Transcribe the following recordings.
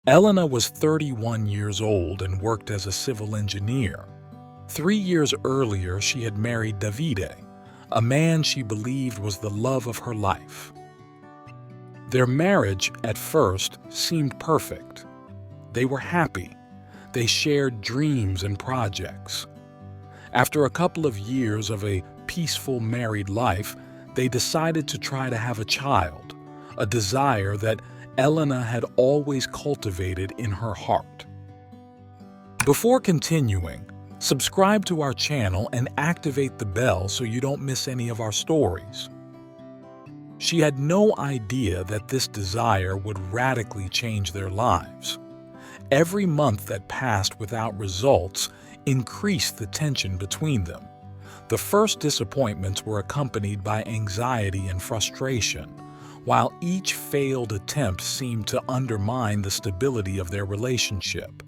Elena was 31 years old and worked as a civil engineer. 3 years earlier, she had married Davide, a man she believed was the love of her life. Their marriage, at first, seemed perfect. They were happy. They shared dreams and projects. After a couple of years of a peaceful married life, they decided to try to have a child, a desire that Elena had always cultivated in her heart. Before continuing, subscribe to our channel and activate the bell so you don't miss any of our stories. She had no idea that this desire would radically change their lives. Every month that passed without results increased the tension between them. The first disappointments were accompanied by anxiety and frustration, while each failed attempt seemed to undermine the stability of their relationship.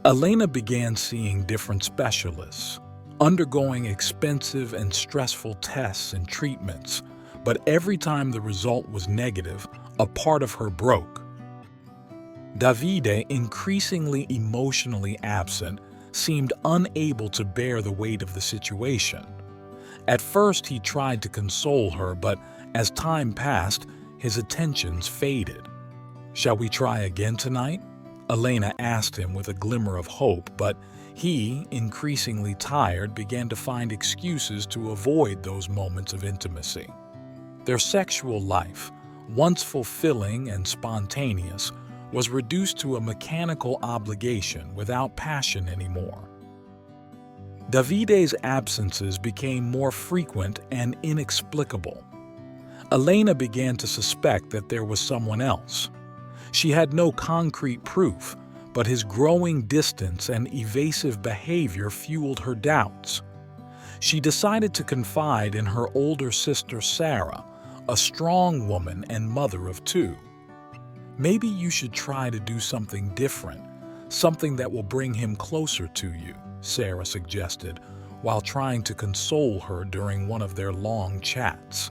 Elena began seeing different specialists, undergoing expensive and stressful tests and treatments, but every time the result was negative, a part of her broke. Davide, increasingly emotionally absent, seemed unable to bear the weight of the situation. At first, he tried to console her, but as time passed, his attentions faded. "Shall we try again tonight?" Elena asked him with a glimmer of hope, but he, increasingly tired, began to find excuses to avoid those moments of intimacy. Their sexual life, once fulfilling and spontaneous, was reduced to a mechanical obligation without passion anymore. Davide's absences became more frequent and inexplicable. Elena began to suspect that there was someone else. She had no concrete proof, but his growing distance and evasive behavior fueled her doubts. She decided to confide in her older sister Sarah, a strong woman and mother of two. "Maybe you should try to do something different, something that will bring him closer to you," Sarah suggested, while trying to console her during one of their long chats.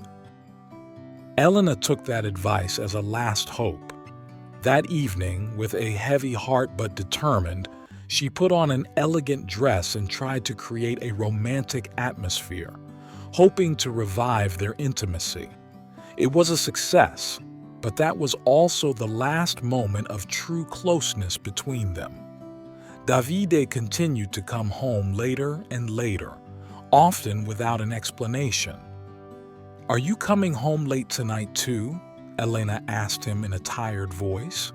Elena took that advice as a last hope. That evening, with a heavy heart but determined, she put on an elegant dress and tried to create a romantic atmosphere, hoping to revive their intimacy. It was a success, but that was also the last moment of true closeness between them. Davide continued to come home later and later, often without an explanation. "Are you coming home late tonight too?" Elena asked him in a tired voice.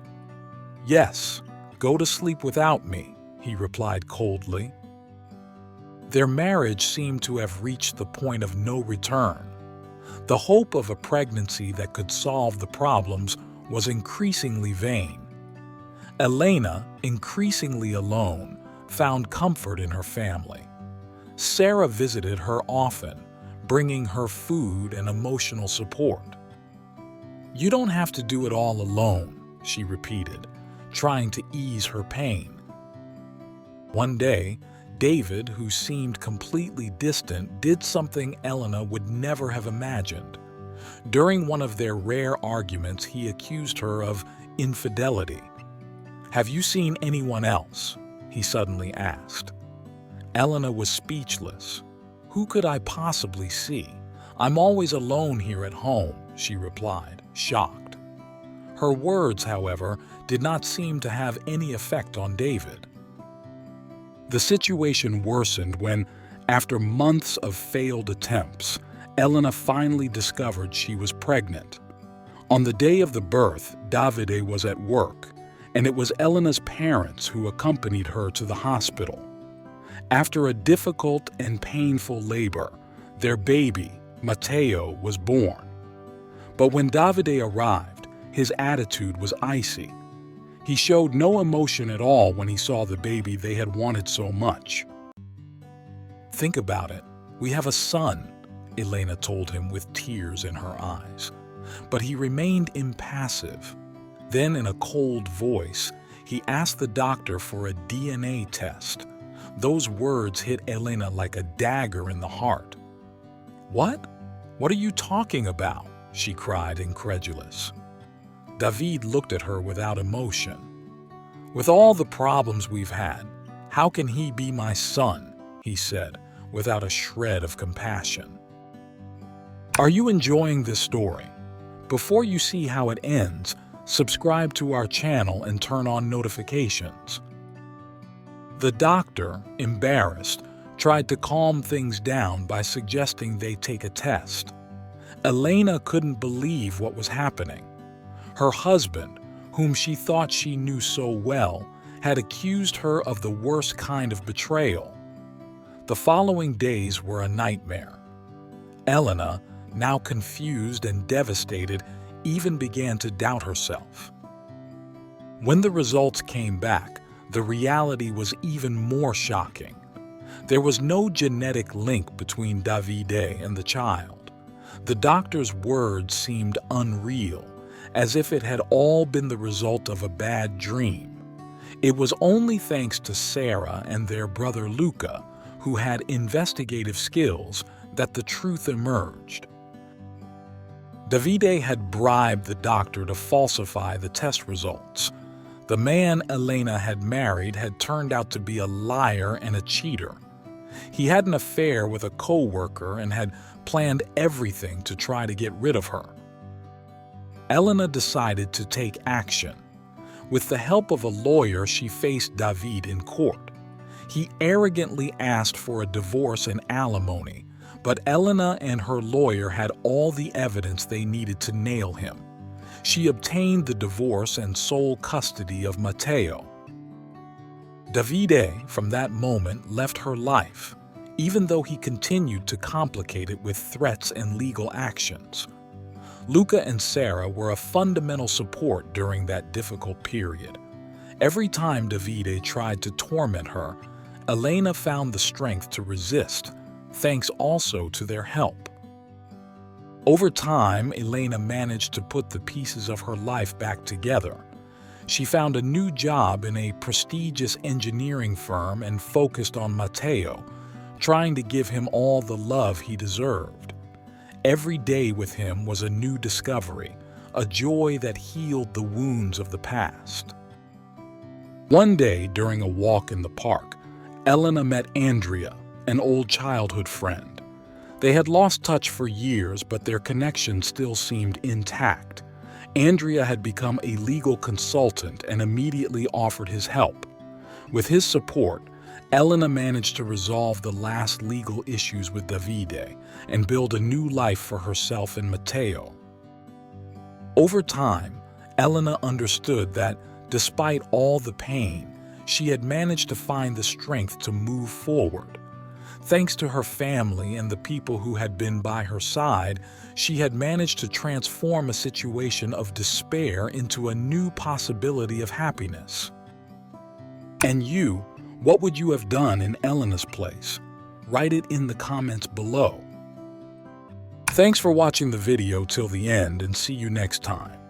"Yes, go to sleep without me," he replied coldly. Their marriage seemed to have reached the point of no return. The hope of a pregnancy that could solve the problems was increasingly vain. Elena, increasingly alone, found comfort in her family. Sarah visited her often, bringing her food and emotional support. "You don't have to do it all alone," she repeated, trying to ease her pain. One day, David, who seemed completely distant, did something Elena would never have imagined. During one of their rare arguments, he accused her of infidelity. "Have you seen anyone else?" he suddenly asked. Elena was speechless. "Who could I possibly see? I'm always alone here at home," she replied, shocked. Her words, however, did not seem to have any effect on David. The situation worsened when, after months of failed attempts, Elena finally discovered she was pregnant. On the day of the birth, Davide was at work, and it was Elena's parents who accompanied her to the hospital. After a difficult and painful labor, their baby, Matteo, was born. But when Davide arrived, his attitude was icy. He showed no emotion at all when he saw the baby they had wanted so much. "Think about it. We have a son," Elena told him with tears in her eyes. But he remained impassive. Then, in a cold voice, he asked the doctor for a DNA test. Those words hit Elena like a dagger in the heart. "What? What are you talking about?" she cried, incredulous. David looked at her without emotion. "With all the problems we've had, how can he be my son?" he said, without a shred of compassion. Are you enjoying this story? Before you see how it ends, subscribe to our channel and turn on notifications. The doctor, embarrassed, tried to calm things down by suggesting they take a test. Elena couldn't believe what was happening. Her husband, whom she thought she knew so well, had accused her of the worst kind of betrayal. The following days were a nightmare. Elena, now confused and devastated, even began to doubt herself. When the results came back, the reality was even more shocking. There was no genetic link between Davide and the child. The doctor's words seemed unreal, as if it had all been the result of a bad dream. It was only thanks to Sarah and their brother Luca, who had investigative skills, that the truth emerged. Davide had bribed the doctor to falsify the test results. The man Elena had married had turned out to be a liar and a cheater. He had an affair with a co-worker and had planned everything to try to get rid of her. Elena decided to take action. With the help of a lawyer, she faced David in court. He arrogantly asked for a divorce and alimony, but Elena and her lawyer had all the evidence they needed to nail him. She obtained the divorce and sole custody of Matteo. Davide, from that moment, left her life, even though he continued to complicate it with threats and legal actions. Luca and Sarah were a fundamental support during that difficult period. Every time Davide tried to torment her, Elena found the strength to resist, thanks also to their help. Over time, Elena managed to put the pieces of her life back together. She found a new job in a prestigious engineering firm and focused on Matteo, trying to give him all the love he deserved. Every day with him was a new discovery, a joy that healed the wounds of the past. One day, during a walk in the park, Elena met Andrea, an old childhood friend. They had lost touch for years, but their connection still seemed intact. Andrea had become a legal consultant and immediately offered his help. With his support, Elena managed to resolve the last legal issues with Davide and build a new life for herself and Matteo. Over time, Elena understood that, despite all the pain, she had managed to find the strength to move forward. Thanks to her family and the people who had been by her side, she had managed to transform a situation of despair into a new possibility of happiness. And you, what would you have done in Elena's place? Write it in the comments below. Thanks for watching the video till the end, and see you next time.